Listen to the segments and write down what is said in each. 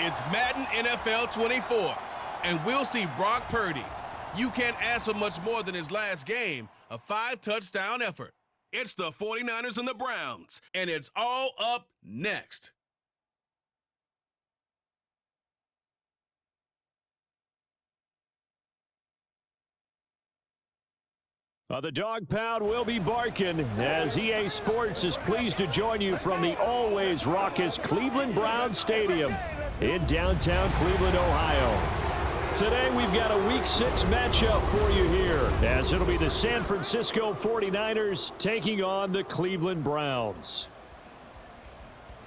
It's Madden NFL 24, and we'll see Brock Purdy. You can't ask for much more than his last game, a 5-touchdown effort. It's the 49ers and the Browns, and it's all up next. The dog pound will be barking as EA Sports is pleased to join you from the always raucous Cleveland Browns Stadium in downtown Cleveland, Ohio. Today we've got a Week 6 matchup for you here as it'll be the San Francisco 49ers taking on the Cleveland Browns.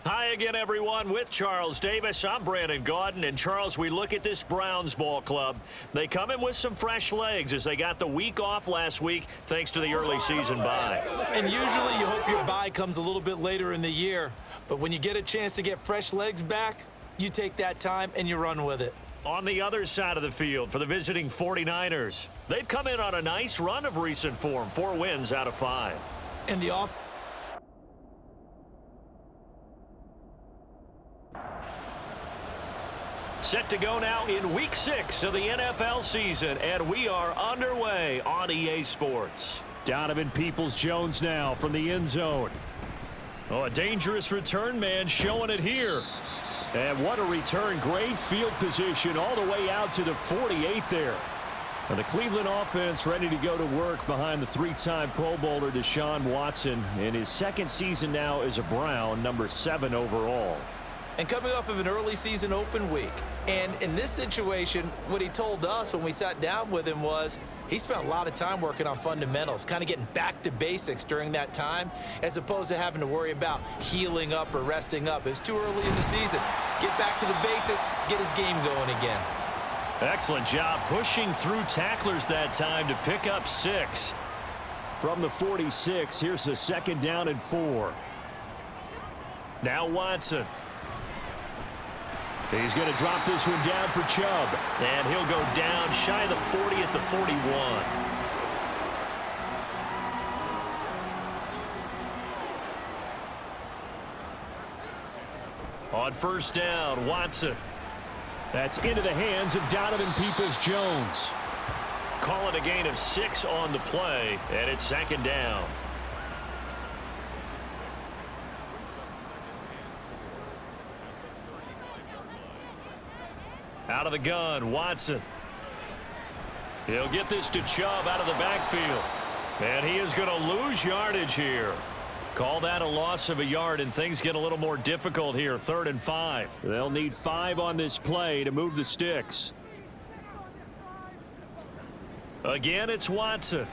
Hi again, everyone. With Charles Davis, I'm Brandon Gaudin. And, Charles, we look at this Browns ball club. They come in with some fresh legs as they got the week off last week thanks to the early season bye. And usually you hope your bye comes a little bit later in the year. But when you get a chance to get fresh legs back, you take that time and you run with it. On the other side of the field for the visiting 49ers, they've come in on a nice run of recent form, 4 wins out of 5. And the off. Set to go now in Week 6 of the NFL season, and we are underway on EA Sports. Donovan Peoples-Jones now from the end zone. Oh, a dangerous return man showing it here. And what a return. Great field position all the way out to the 48 there. And the Cleveland offense ready to go to work behind the 3-time Pro Bowler Deshaun Watson in his second season now as a Brown, number 7 overall. And coming off of an early season open week. And in this situation, what he told us when we sat down with him was he spent a lot of time working on fundamentals, kind of getting back to basics during that time, as opposed to having to worry about healing up or resting up. It was too early in the season. Get back to the basics, get his game going again. Excellent job pushing through tacklers that time to pick up 6. From the 46, here's the 2nd down and 4. Now Watson. He's going to drop this one down for Chubb. And he'll go down shy of the 40 at the 41. On 1st down, Watson. That's into the hands of Donovan Peoples-Jones. Call it a gain of 6 on the play, and it's 2nd down. Out of the gun, Watson. He'll get this to Chubb out of the backfield. And he is going to lose yardage here. Call that a loss of a yard, and things get a little more difficult here. 3rd and 5. They'll need 5 on this play to move the sticks. Again, it's Watson.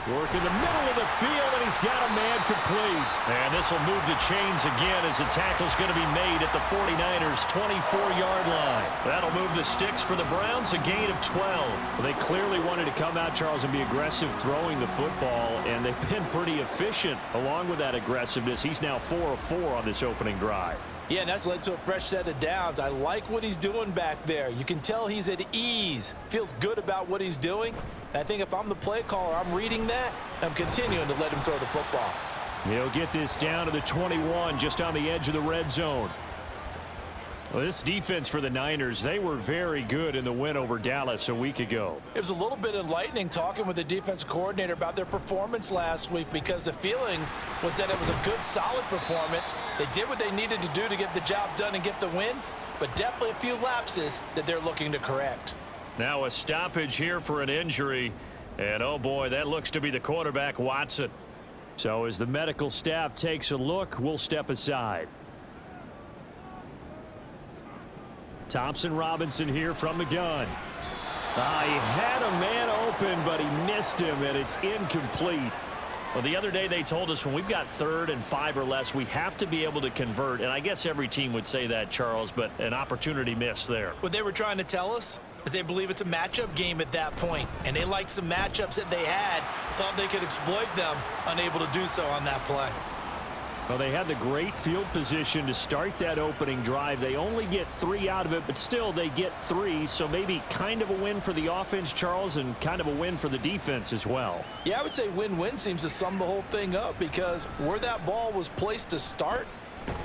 Work in the middle of the field, and he's got a man complete. And this will move the chains again as the tackle's going to be made at the 49ers' 24-yard line. That'll move the sticks for the Browns, a gain of 12. Well, they clearly wanted to come out, Charles, and be aggressive throwing the football, and they've been pretty efficient along with that aggressiveness. He's now 4 of 4 on this opening drive. Yeah, and that's led to a fresh set of downs. I like what he's doing back there. You can tell he's at ease. Feels good about what he's doing. And I think if I'm the play caller, I'm reading that. I'm continuing to let him throw the football. He'll get this down to the 21, just on the edge of the red zone. Well, this defense for the Niners, they were very good in the win over Dallas a week ago. It was a little bit enlightening talking with the defense coordinator about their performance last week, because the feeling was that it was a good, solid performance. They did what they needed to do to get the job done and get the win, but definitely a few lapses that they're looking to correct. Now a stoppage here for an injury, and oh boy, that looks to be the quarterback, Watson. So as the medical staff takes a look, we'll step aside. Thompson Robinson here from the gun. He had a man open, but he missed him, and it's incomplete. Well, the other day they told us when we've got 3rd and 5 or less, we have to be able to convert. And I guess every team would say that, Charles, but an opportunity missed there. What they were trying to tell us is they believe it's a matchup game at that point. And they liked some matchups that they had, thought they could exploit them, unable to do so on that play. Well, they had the great field position to start that opening drive. They only get 3 out of it, but still they get 3. So maybe kind of a win for the offense, Charles, and kind of a win for the defense as well. Yeah, I would say win-win seems to sum the whole thing up, because where that ball was placed to start,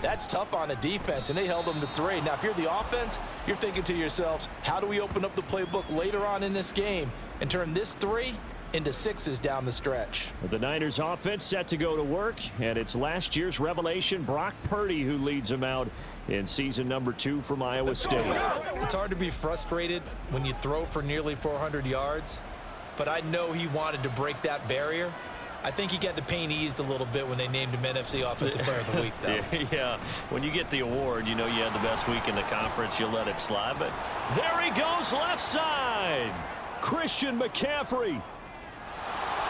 That's tough on a defense, and they held them to 3. Now, if you're the offense, you're thinking to yourselves, how do we open up the playbook later on in this game and turn this 3 into 6s down the stretch? The Niners offense set to go to work, and it's last year's revelation, Brock Purdy, who leads them out in season number 2 from Iowa State. It's hard to be frustrated when you throw for nearly 400 yards, but I know he wanted to break that barrier. I think he got the pain eased a little bit when they named him NFC Offensive Player of the Week, though. Yeah, when you get the award, you know you had the best week in the conference, you'll let it slide. But there he goes, left side. Christian McCaffrey.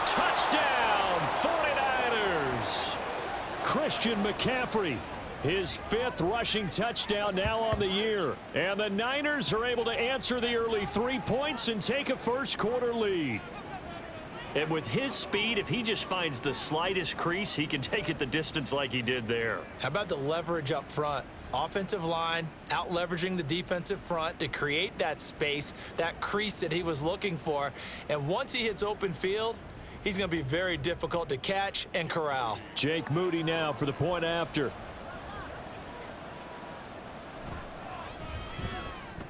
Touchdown, 49ers. Christian McCaffrey, his 5th rushing touchdown now on the year. And the Niners are able to answer the early 3 points and take a first-quarter lead. And with his speed, if he just finds the slightest crease, he can take it the distance like he did there. How about the leverage up front? Offensive line out leveraging the defensive front to create that space, that crease that he was looking for. And once he hits open field, he's going to be very difficult to catch and corral. Jake Moody now for the point after.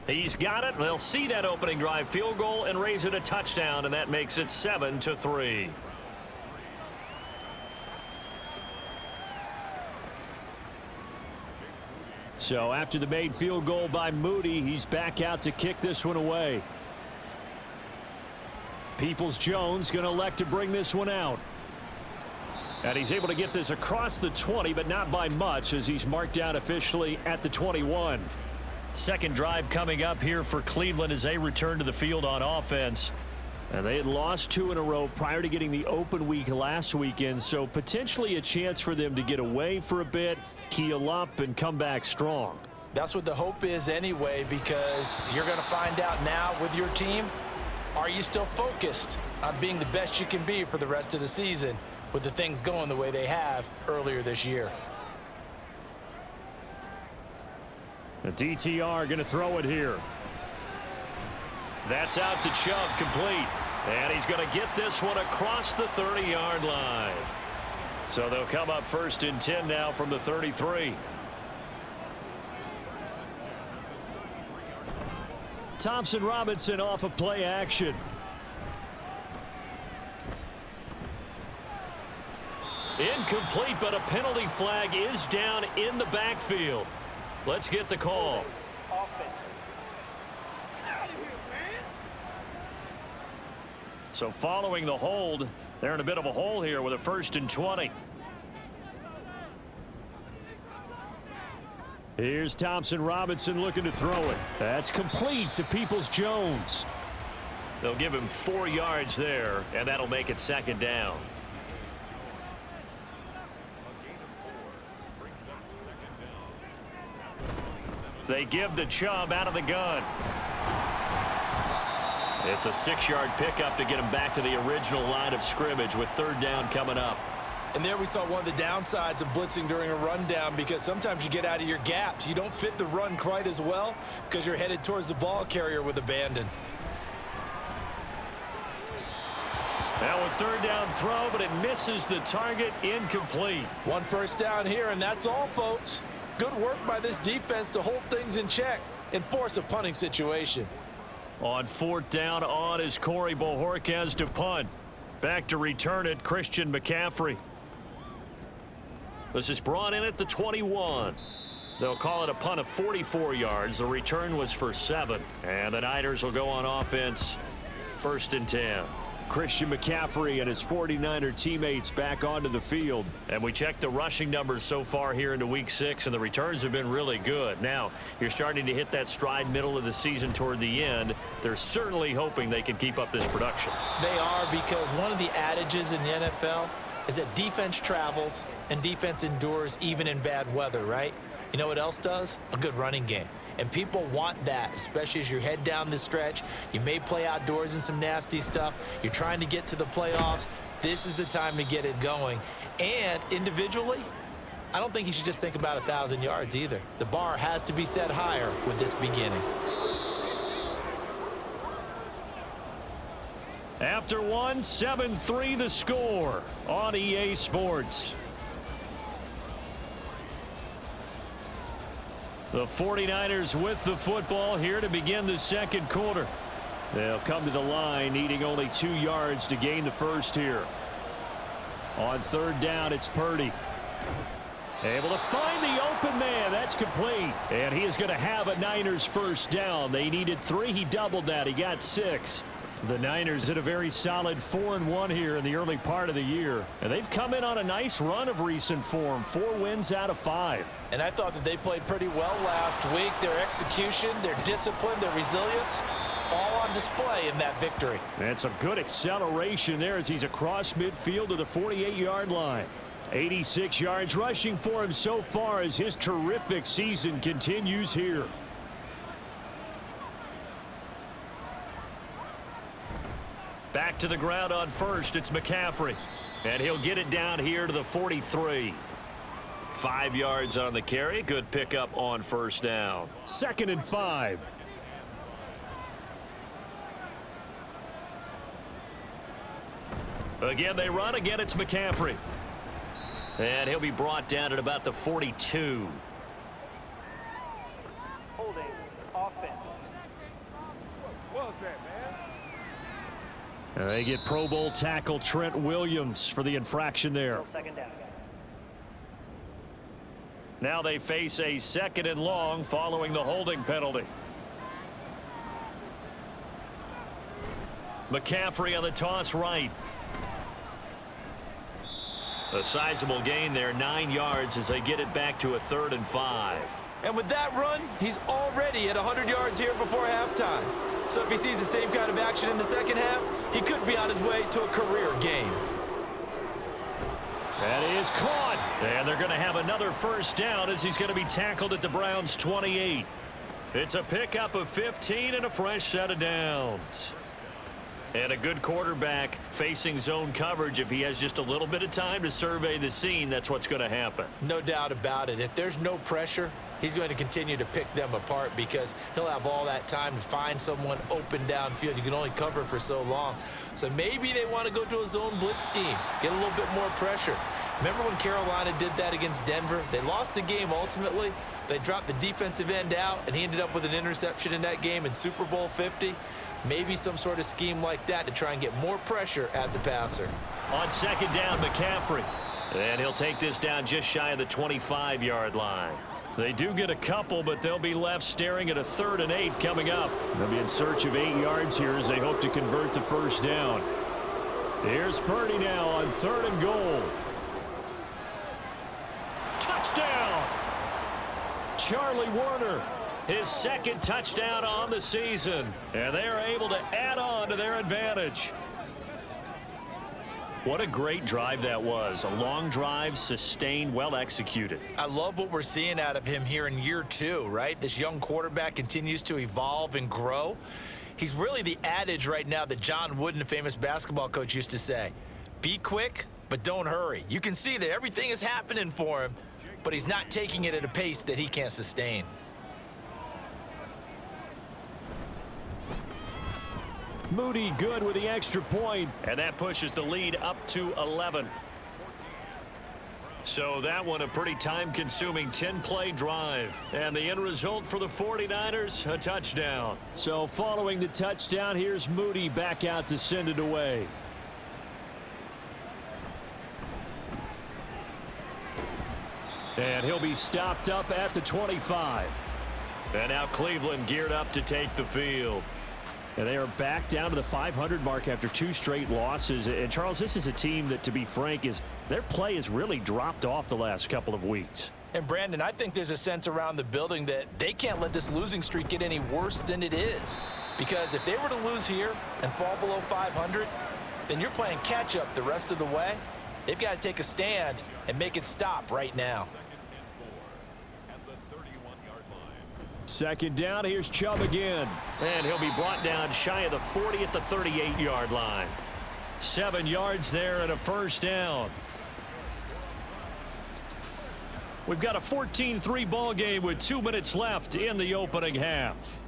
He's got it. They'll see that opening drive field goal and raise it a touchdown, and that makes it 7-3. So after the made field goal by Moody, he's back out to kick this one away. Peoples-Jones going to elect to bring this one out. And he's able to get this across the 20, but not by much, as he's marked down officially at the 21. Second drive coming up here for Cleveland as they return to the field on offense. And they had lost 2 in a row prior to getting the open week last weekend, so potentially a chance for them to get away for a bit, keel up, and come back strong. That's what the hope is anyway, because you're going to find out now with your team, are you still focused on being the best you can be for the rest of the season with the things going the way they have earlier this year? The DTR going to throw it here. That's out to Chubb, complete. And he's going to get this one across the 30-yard line. So they'll come up 1st and 10 now from the 33. Thompson Robinson off of play action. Incomplete, but a penalty flag is down in the backfield. Let's get the call. So following the hold, they're in a bit of a hole here with a 1st and 20. Here's Thompson Robinson looking to throw it. That's complete to Peoples-Jones. They'll give him 4 yards there, and that'll make it 2nd down. They give to Chubb out of the gun. It's a 6-yard pickup to get him back to the original line of scrimmage with 3rd down coming up. And there we saw one of the downsides of blitzing during a rundown, because sometimes you get out of your gaps. You don't fit the run quite as well because you're headed towards the ball carrier with abandon. Now a 3rd down throw, but it misses the target, incomplete. 1 first down here, and that's all, folks. Good work by this defense to hold things in check and force a punting situation. On 4th down on is Corey Bojorquez to punt. Back to return it, Christian McCaffrey. This is brought in at the 21. They'll call it a punt of 44 yards. The return was for 7. And the Niners will go on offense 1st and 10. Christian McCaffrey and his 49er teammates back onto the field. And we checked the rushing numbers so far here into week 6, and the returns have been really good. Now, you're starting to hit that stride middle of the season toward the end. They're certainly hoping they can keep up this production. They are, because one of the adages in the NFL is that defense travels and defense endures even in bad weather, right? You know what else does? A good running game. And people want that, especially as you head down the stretch. You may play outdoors in some nasty stuff. You're trying to get to the playoffs. This is the time to get it going. And individually, I don't think you should just think about 1,000 yards either. The bar has to be set higher with this beginning. After 1, 7-3 the score on EA Sports. The 49ers with the football here to begin the second quarter. They'll come to the line needing only 2 yards to gain the first here. On third down, it's Purdy. Able to find the open man. That's complete. And he is going to have a Niners first down. They needed 3. He doubled that. He got 6. The Niners did a very solid 4-1 here in the early part of the year. And they've come in on a nice run of recent form. 4 wins out of 5. And I thought that they played pretty well last week. Their execution, their discipline, their resilience, all on display in that victory. That's a good acceleration there as he's across midfield to the 48-yard line. 86 yards rushing for him so far as his terrific season continues here. Back to the ground on first. It's McCaffrey. And he'll get it down here to the 43. 5 yards on the carry. Good pickup on first down. 2nd and 5. Again, they run. Again, it's McCaffrey. And he'll be brought down at about the 42. Holding offense. What was that, man? They get Pro Bowl tackle Trent Williams for the infraction there. Second down. Now they face a 2nd and long following the holding penalty. McCaffrey on the toss right. A sizable gain there, 9 yards as they get it back to a 3rd and 5. And with that run, he's already at 100 yards here before halftime. So if he sees the same kind of action in the second half, he could be on his way to a career game. That is caught. And they're going to have another first down as he's going to be tackled at the Browns' 28. It's a pickup of 15 and a fresh set of downs. And a good quarterback facing zone coverage. If he has just a little bit of time to survey the scene, that's what's going to happen. No doubt about it. If there's no pressure, he's going to continue to pick them apart because he'll have all that time to find someone open downfield. You can only cover for so long. So maybe they want to go to a zone blitz scheme, get a little bit more pressure. Remember when Carolina did that against Denver? They lost the game ultimately. They dropped the defensive end out, and he ended up with an interception in that game in Super Bowl 50. Maybe some sort of scheme like that to try and get more pressure at the passer. On 2nd down, McCaffrey. And he'll take this down just shy of the 25-yard line. They do get a couple, but they'll be left staring at a 3rd and 8 coming up. They'll be in search of 8 yards here as they hope to convert the first down. Here's Purdy now on 3rd and goal. Touchdown! Charlie Warner. His 2nd touchdown on the season. And they are able to add on to their advantage. What a great drive that was. A long drive, sustained, well executed. I love what we're seeing out of him here in year 2, right? This young quarterback continues to evolve and grow. He's really the adage right now that John Wooden, the famous basketball coach, used to say. Be quick, but don't hurry. You can see that everything is happening for him, but he's not taking it at a pace that he can't sustain. Moody good with the extra point, and that pushes the lead up to 11. So that one a pretty time-consuming 10-play drive. And the end result for the 49ers, a touchdown. So following the touchdown, here's Moody back out to send it away. And he'll be stopped up at the 25. And now Cleveland geared up to take the field. And they are back down to the 500 mark after 2 straight losses. And, Charles, this is a team that, to be frank, their play has really dropped off the last couple of weeks. And, Brandon, I think there's a sense around the building that they can't let this losing streak get any worse than it is. Because if they were to lose here and fall below 500, then you're playing catch-up the rest of the way. They've got to take a stand and make it stop right now. 2nd down, here's Chubb again. And he'll be brought down shy of the 40 at the 38-yard line. 7 yards there and a first down. We've got a 14-3 ball game with 2 minutes left in the opening half.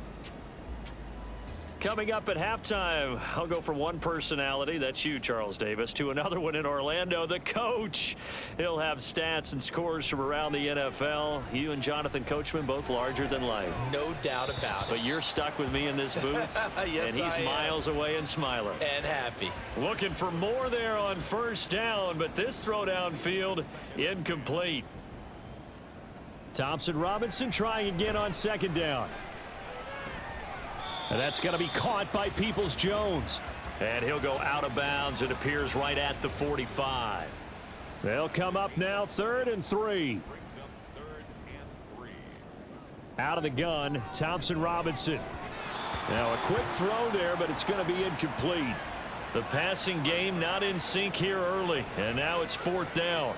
Coming up at halftime, I'll go from one personality, that's you, Charles Davis, to another one in Orlando, the coach. He'll have stats and scores from around the NFL. You and Jonathan Coachman both larger than life. No doubt about it. But you're stuck with me in this booth. Yes, and he's miles away and smiling. And happy. Looking for more there on first down, but this throw downfield incomplete. Thompson Robinson trying again on second down. And that's going to be caught by Peoples-Jones. And he'll go out of bounds. It appears right at the 45. They'll come up now 3rd and 3. Out of the gun, Thompson Robinson. Now a quick throw there, but it's going to be incomplete. The passing game not in sync here early. And now it's 4th down.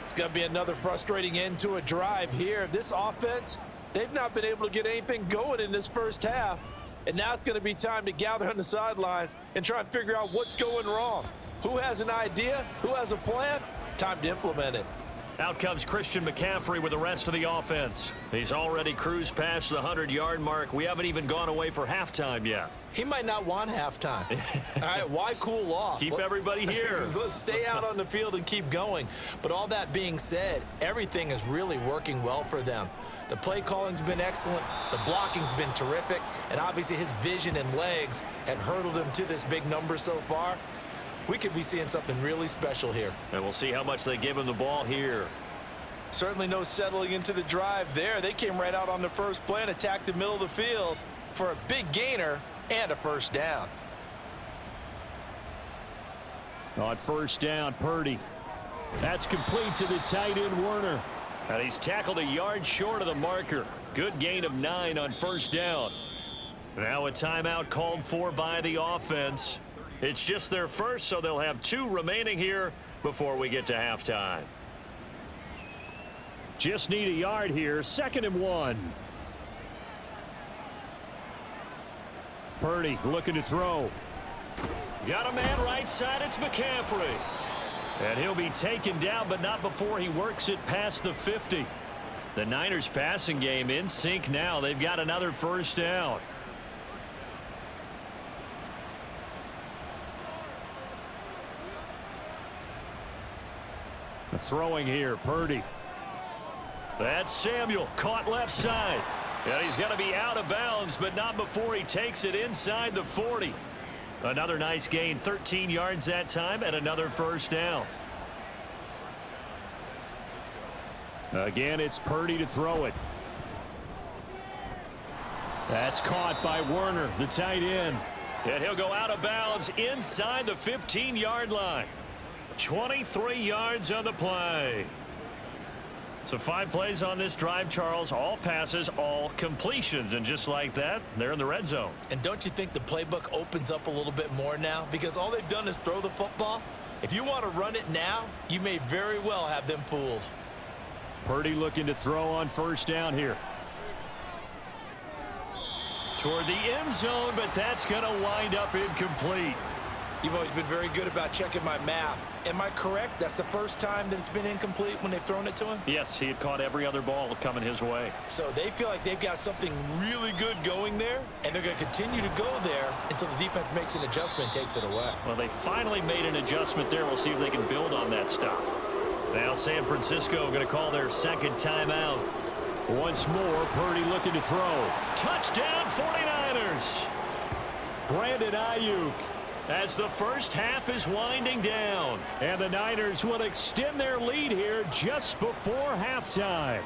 It's going to be another frustrating end to a drive here. This offense, they've not been able to get anything going in this first half. And now it's going to be time to gather on the sidelines and try and figure out what's going wrong. Who has an idea? Who has a plan? Time to implement it. Out comes Christian McCaffrey with the rest of the offense. He's already cruised past the 100-yard mark. We haven't even gone away for halftime yet. He might not want halftime. All right, why cool off? Keep everybody here. Let's stay out on the field and keep going. But all that being said, everything is really working well for them. The play calling's been excellent. The blocking's been terrific. And obviously his vision and legs have hurdled him to this big number so far. We could be seeing something really special here. And we'll see how much they give him the ball here. Certainly no settling into the drive there. They came right out on the first play and attacked the middle of the field for a big gainer and a first down. On first down, Purdy. That's complete to the tight end, Werner. And he's tackled a yard short of the marker. Good gain of 9 on first down. Now a timeout called for by the offense. It's just their first, so they'll have 2 remaining here before we get to halftime. Just need a yard here, 2nd and 1. Purdy looking to throw. Got a man right side, it's McCaffrey. And he'll be taken down, but not before he works it past the 50. The Niners passing game in sync now. They've got another first down. Throwing here, Purdy. That's Samuel, caught left side. And he's going to be out of bounds, but not before he takes it inside the 40. Another nice gain, 13 yards that time, and another first down. Again, it's Purdy to throw it. That's caught by Werner, the tight end. And he'll go out of bounds inside the 15-yard line. 23 yards on the play. So 5 plays on this drive, Charles. All passes, all completions. And just like that, they're in the red zone. And don't you think the playbook opens up a little bit more now? Because all they've done is throw the football. If you want to run it now, you may very well have them fooled. Purdy looking to throw on first down here. Toward the end zone, but that's going to wind up incomplete. You've always been very good about checking my math. Am I correct? That's the first time that it's been incomplete when they've thrown it to him? Yes, he had caught every other ball coming his way. So they feel like they've got something really good going there, and they're going to continue to go there until the defense makes an adjustment and takes it away. Well, they finally made an adjustment there. We'll see if they can build on that stop. Now San Francisco going to call their second timeout. Once more, Purdy looking to throw. Touchdown, 49ers! Brandon Ayuk. As the first half is winding down. And the Niners will extend their lead here just before halftime.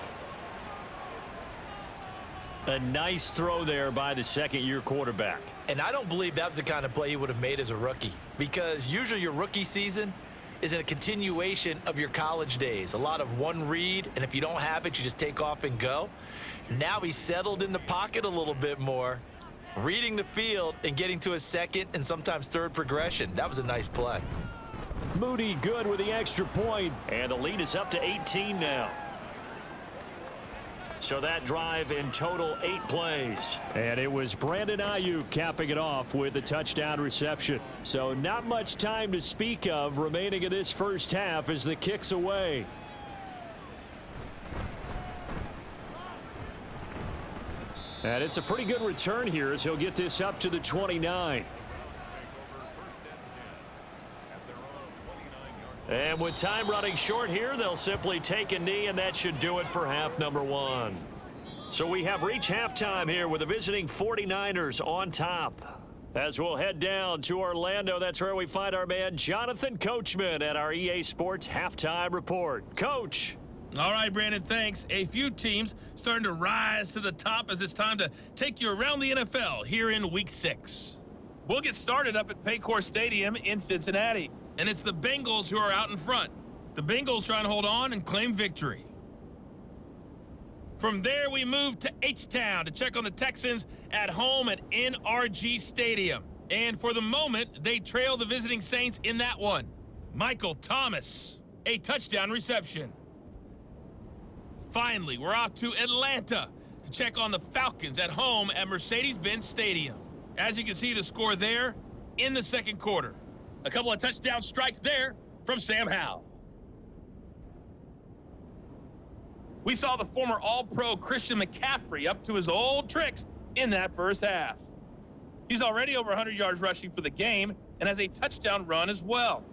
A nice throw there by the second-year quarterback. And I don't believe that was the kind of play he would have made as a rookie. Because usually your rookie season is a continuation of your college days. A lot of one read, and if you don't have it, you just take off and go. Now he's settled in the pocket a little bit more, reading the field and getting to his second and sometimes third progression. That was a nice play. Moody good with the extra point, and the lead is up to 18 now. So that drive in total 8 plays. And it was Brandon Ayuk capping it off with a touchdown reception. So not much time to speak of remaining in this first half as the kick's away. And it's a pretty good return here as he'll get this up to the 29. And with time running short here, they'll simply take a knee, and that should do it for half number one. So we have reached halftime here with the visiting 49ers on top. As we'll head down to Orlando, that's where we find our man Jonathan Coachman at our EA Sports Halftime Report. Coach. All right, Brandon, thanks. A few teams starting to rise to the top as it's time to take you around the NFL here in Week 6. We'll get started up at Paycor Stadium in Cincinnati, and it's the Bengals who are out in front. The Bengals trying to hold on and claim victory. From there, we move to H-Town to check on the Texans at home at NRG Stadium. And for the moment, they trail the visiting Saints in that one. Michael Thomas, a touchdown reception. Finally, we're off to Atlanta to check on the Falcons at home at Mercedes-Benz Stadium. As you can see, the score there in the second quarter. A couple of touchdown strikes there from Sam Howell. We saw the former All-Pro Christian McCaffrey up to his old tricks in that first half. He's already over 100 yards rushing for the game and has a touchdown run as well.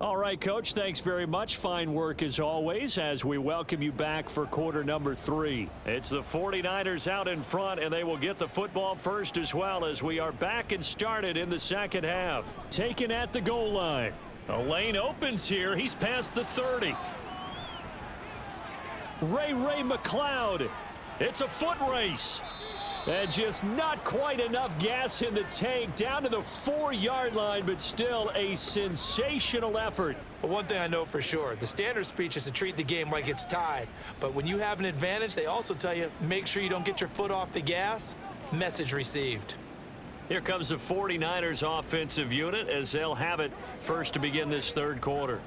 All right, Coach, thanks very much. Fine work as always as we welcome you back for quarter number 3. It's the 49ers out in front, and they will get the football first as well as we are back and started in the second half. Taken at the goal line. A lane opens here. He's past the 30. Ray McLeod. It's a foot race. And just not quite enough gas in the tank, down to the 4-yard line, but still a sensational effort. But one thing I know for sure, the standard speech is to treat the game like it's tied. But when you have an advantage, they also tell you, make sure you don't get your foot off the gas. Message received. Here comes the 49ers offensive unit as they'll have it first to begin this third quarter.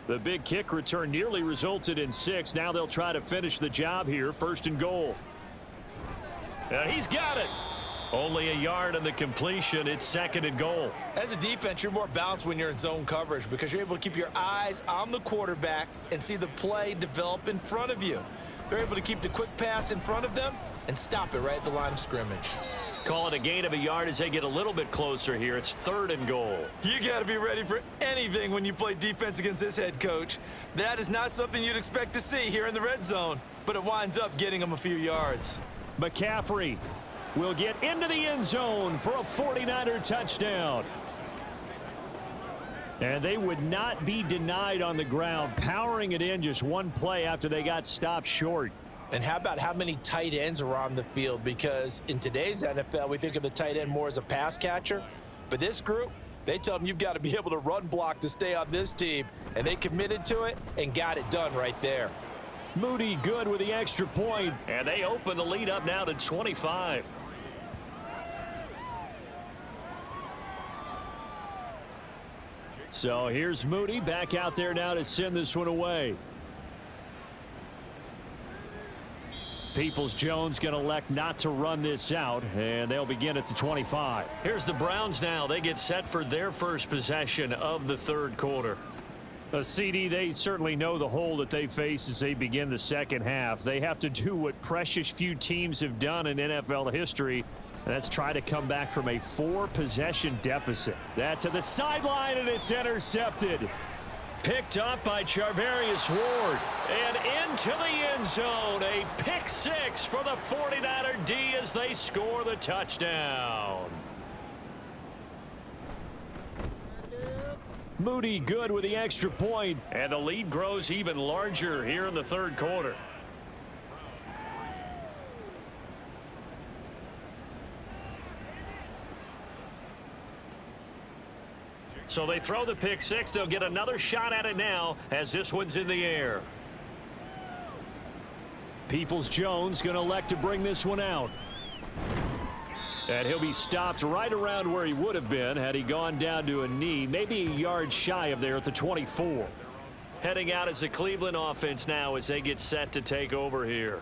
The big kick return nearly resulted in 6. Now they'll try to finish the job here, first and goal. He's got it. Only a yard on the completion. It's second and goal. As a defense, you're more balanced when you're in zone coverage because you're able to keep your eyes on the quarterback and see the play develop in front of you. They're able to keep the quick pass in front of them and stop it right at the line of scrimmage. Call it a gain of a yard as they get a little bit closer here. It's third and goal. You got to be ready for anything when you play defense against this head coach. That is not something you'd expect to see here in the red zone, but it winds up getting them a few yards. McCaffrey will get into the end zone for a 49er touchdown. And they would not be denied on the ground, powering it in just one play after they got stopped short. And how about how many tight ends are on the field? Because in today's NFL, we think of the tight end more as a pass catcher. But this group, they tell them you've got to be able to run block to stay on this team. And they committed to it and got it done right there. Moody good with the extra point, and they open the lead up now to 25. So here's Moody back out there now to send this one away. Peoples-Jones going to elect not to run this out, and they'll begin at the 25. Here's the Browns now. They get set for their first possession of the third quarter. CD, they certainly know the hole that they face as they begin the second half. They have to do what precious few teams have done in NFL history, and that's try to come back from a 4-possession deficit. That to the sideline, and it's intercepted. Picked up by Charvarius Ward, and into the end zone. A pick 6 for the 49er D as they score the touchdown. Moody good with the extra point, and the lead grows even larger here in the third quarter. So they throw the pick 6. They'll get another shot at it now as this one's in the air. Peoples-Jones going to elect to bring this one out. And he'll be stopped right around where he would have been had he gone down to a knee, maybe a yard shy of there at the 24. Heading out as the Cleveland offense now as they get set to take over here.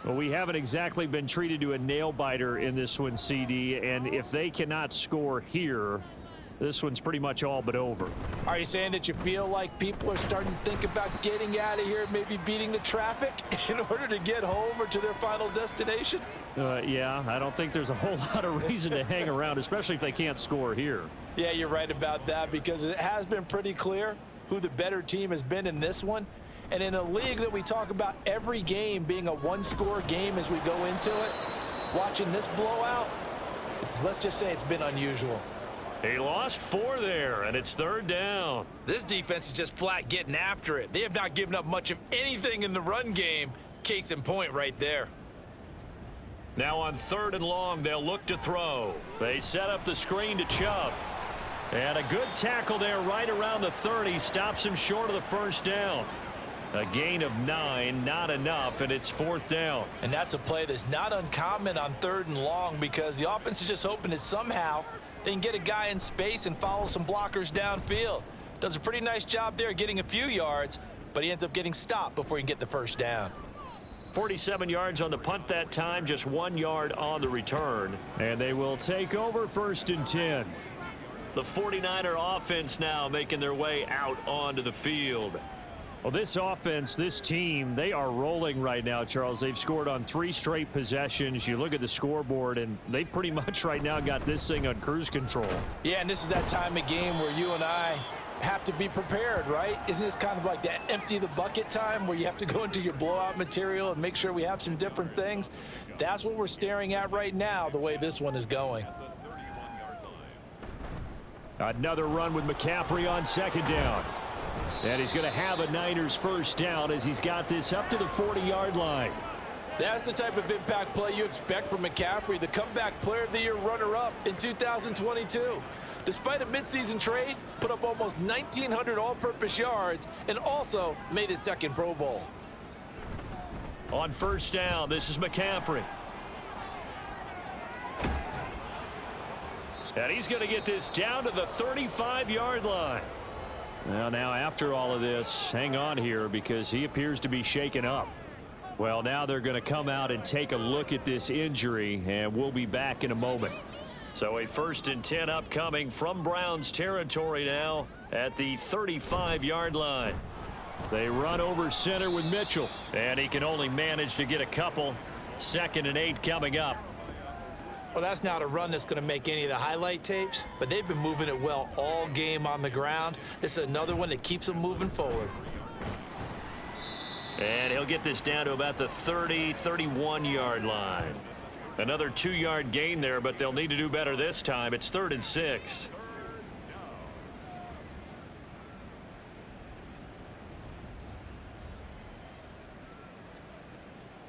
Well, we haven't exactly been treated to a nail-biter in this one, CD, and if they cannot score here, this one's pretty much all but over. Are you saying that you feel like people are starting to think about getting out of here, maybe beating the traffic in order to get home or to their final destination? Yeah, I don't think there's a whole lot of reason to hang around, especially if they can't score here. Yeah, you're right about that, because it has been pretty clear who the better team has been in this one. And in a league that we talk about every game being a one-score game as we go into it, watching this blowout, let's just say it's been unusual. He lost 4 there, and it's 3rd down. This defense is just flat getting after it. They have not given up much of anything in the run game. Case in point right there. Now on 3rd and long, they'll look to throw. They set up the screen to Chubb. And a good tackle there right around the 30 stops him short of the 1st down. A gain of 9, not enough, and it's 4th down. And that's a play that's not uncommon on 3rd and long, because the offense is just hoping that somehow they can get a guy in space and follow some blockers downfield. Does a pretty nice job there getting a few yards, but he ends up getting stopped before he can get the 1st down. 47 yards on the punt that time, just 1 yard on the return. And they will take over 1st and 10. The 49er offense now making their way out onto the field. Well, this offense, this team, they are rolling right now, Charles. They've scored on 3 straight possessions. You look at the scoreboard, and they pretty much right now got this thing on cruise control. Yeah, and this is that time of game where you and I have to be prepared, right? Isn't this kind of like that empty the bucket time where you have to go into your blowout material and make sure we have some different things? That's what we're staring at right now, the way this one is going. Another run with McCaffrey on 2nd down. And he's going to have a Niners 1st down as he's got this up to the 40-yard line. That's the type of impact play you expect from McCaffrey, the comeback player of the year runner-up in 2022. Despite a midseason trade, put up almost 1,900 all-purpose yards and also made his 2nd Pro Bowl. On 1st down, this is McCaffrey. And he's going to get this down to the 35-yard line. Well, now after all of this, hang on here because he appears to be shaken up. Well, now they're going to come out and take a look at this injury, and we'll be back in a moment. So a 1st and 10 upcoming from Browns territory now at the 35-yard line. They run over center with Mitchell, and he can only manage to get a couple. 2nd and 8 coming up. Well, that's not a run that's going to make any of the highlight tapes, but they've been moving it well all game on the ground. This is another one that keeps them moving forward. And he'll get this down to about the 30, 31-yard line. Another 2-yard gain there, but they'll need to do better this time. It's 3rd and 6.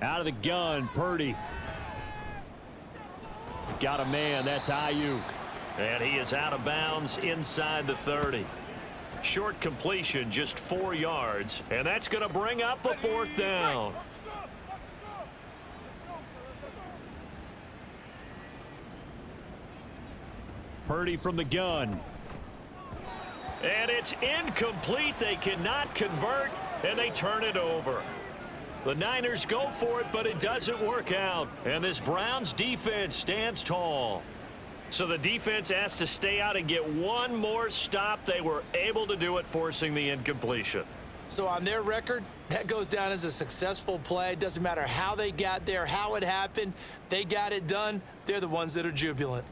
Out of the gun, Purdy. Got a man, that's Ayuk. And he is out of bounds inside the 30. Short completion, just 4 yards. And that's going to bring up a 4th down. Purdy from the gun. And it's incomplete. They cannot convert, and they turn it over. The Niners go for it, but it doesn't work out. And this Browns defense stands tall. So the defense has to stay out and get one more stop. They were able to do it, forcing the incompletion. So on their record, that goes down as a successful play. Doesn't matter how they got there, how it happened. They got it done. They're the ones that are jubilant.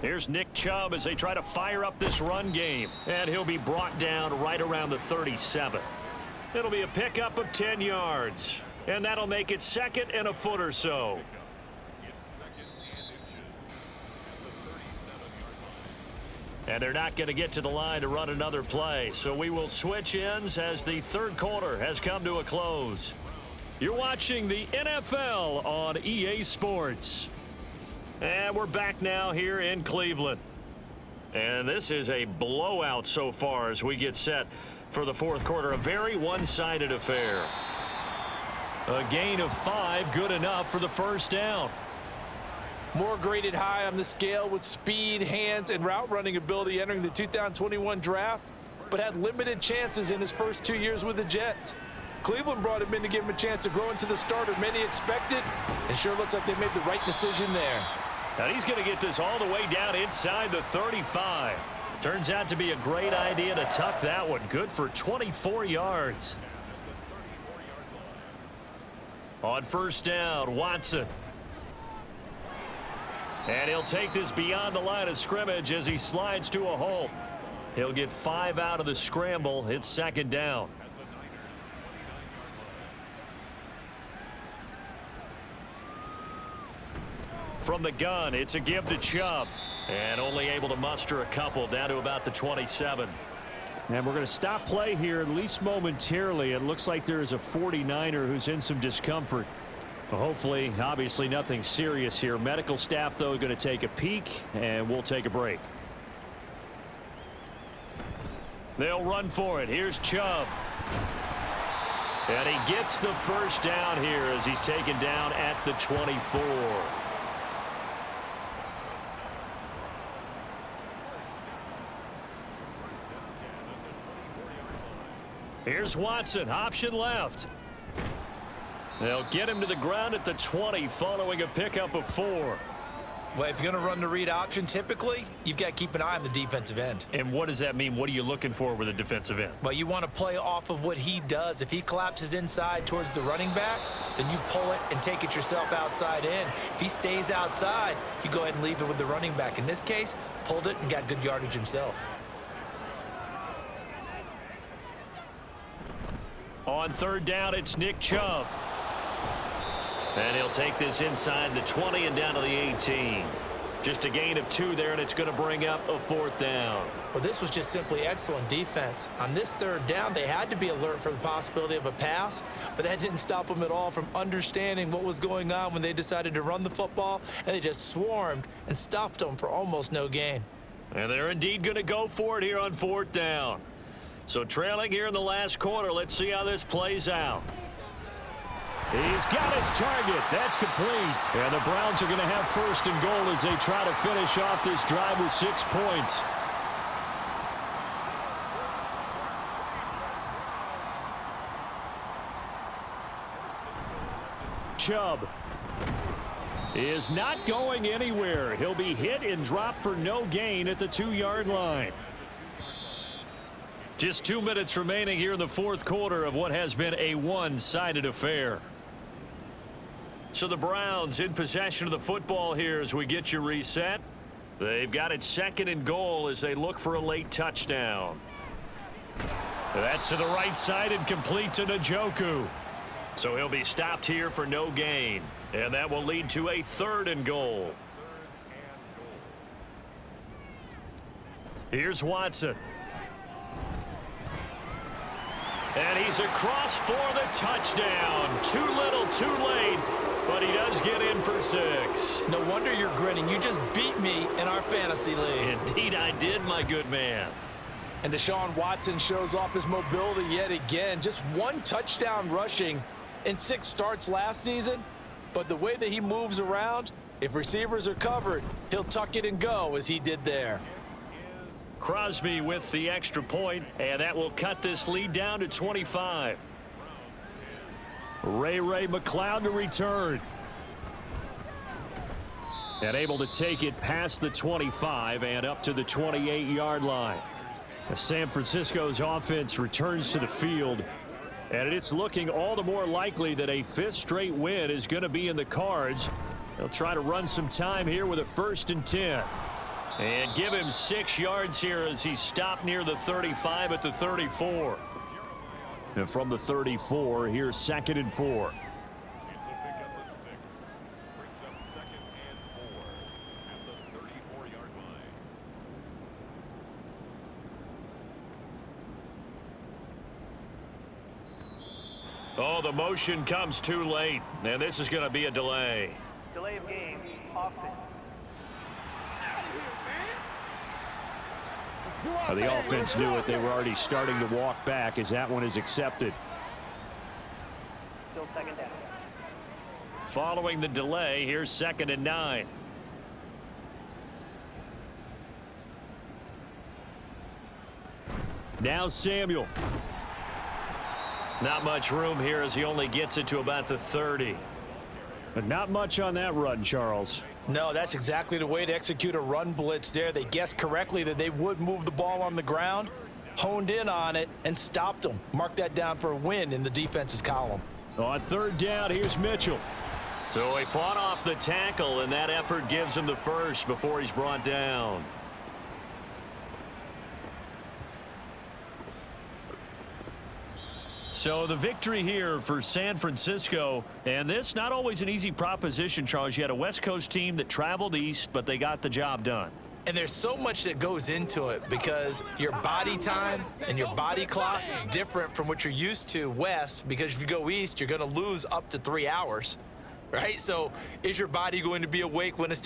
Here's Nick Chubb as they try to fire up this run game. And he'll be brought down right around the 37. It'll be a pickup of 10 yards. And that'll make it 2nd and a foot or so. And they're not going to get to the line to run another play. So we will switch ends as the 3rd quarter has come to a close. You're watching the NFL on EA Sports. And we're back now here in Cleveland. And this is a blowout so far as we get set for the 4th quarter. A very one-sided affair. A gain of 5, good enough for the 1st down. Moore graded high on the scale with speed, hands, and route running ability entering the 2021 draft, but had limited chances in his first 2 years with the Jets. Cleveland brought him in to give him a chance to grow into the starter many expected. And sure looks like they made the right decision there. And he's going to get this all the way down inside the 35. Turns out to be a great idea to tuck that one. Good for 24 yards. On first down, Watson. And he'll take this beyond the line of scrimmage as he slides to a halt. He'll get 5 out of the scramble. It's second down. From the gun, it's a give to Chubb. And only able to muster a couple down to about the 27. And we're going to stop play here, at least momentarily. It looks like there is a 49er who's in some discomfort. Well, hopefully, obviously nothing serious here. Medical staff, though, going to take a peek, and we'll take a break. They'll run for it. Here's Chubb. And he gets the first down here as he's taken down at the 24. Here's Watson, option left. They'll get him to the ground at the 20 following a pickup of 4. Well, if you're going to run the read option, typically, you've got to keep an eye on the defensive end. And what does that mean? What are you looking for with a defensive end? Well, you want to play off of what he does. If he collapses inside towards the running back, then you pull it and take it yourself outside in. If he stays outside, you go ahead and leave it with the running back. In this case, pulled it and got good yardage himself. On third down, it's Nick Chubb. And he'll take this inside the 20 and down to the 18. Just a gain of 2 there, and it's going to bring up a 4th down. Well, this was just simply excellent defense. On this third down, they had to be alert for the possibility of a pass, but that didn't stop them at all from understanding what was going on when they decided to run the football, and they just swarmed and stuffed them for almost no gain. And they're indeed going to go for it here on 4th down. So trailing here in the last quarter, let's see how this plays out. He's got his target. That's complete. And the Browns are going to have first and goal as they try to finish off this drive with 6 points. Chubb is not going anywhere. He'll be hit and dropped for no gain at the 2-yard line. Just 2 minutes remaining here in the 4th quarter of what has been a one-sided affair. So the Browns in possession of the football here as we get you reset. They've got it second and goal as they look for a late touchdown. That's to the right side and complete to Njoku. So he'll be stopped here for no gain. And that will lead to a 3rd and goal. Here's Watson. And he's across for the touchdown. Too little, too late, but he does get in for 6. No wonder you're grinning. You just beat me in our fantasy league. Indeed I did, my good man. And Deshaun Watson shows off his mobility yet again. Just 1 touchdown rushing in 6 starts last season. But the way that he moves around, if receivers are covered, he'll tuck it and go as he did there. Crosby with the extra point, and that will cut this lead down to 25. Ray McCloud to return. And able to take it past the 25 and up to the 28-yard line. San Francisco's offense returns to the field, and it's looking all the more likely that a 5th straight win is going to be in the cards. They'll try to run some time here with a 1st and 10. And give him 6 yards here as he's stopped near the 35 at the 34. And from the 34, here's 2nd and 4. It's a pickup of 6. Brings up 2nd and 4 at the 34-yard line. Oh, the motion comes too late. And this is going to be a delay. Delay of game, offense. The offense knew it. They were already starting to walk back as that one is accepted. Still 2nd down. Following the delay, here's 2nd and 9. Now Samuel. Not much room here as he only gets it to about the 30. But not much on that run, Charles. No, that's exactly the way to execute a run blitz there. They guessed correctly that they would move the ball on the ground, honed in on it, and stopped them. Mark that down for a win in the defense's column. On third down, here's Mitchell. So he fought off the tackle, and that effort gives him the first before he's brought down. So the victory here for San Francisco, and this not always an easy proposition, Charles. You had a West Coast team that traveled east, but they got the job done. And there's so much that goes into it because your body time and your body clock different from what you're used to west, because if you go east, you're going to lose up to 3 hours, right? So is your body going to be awake when it's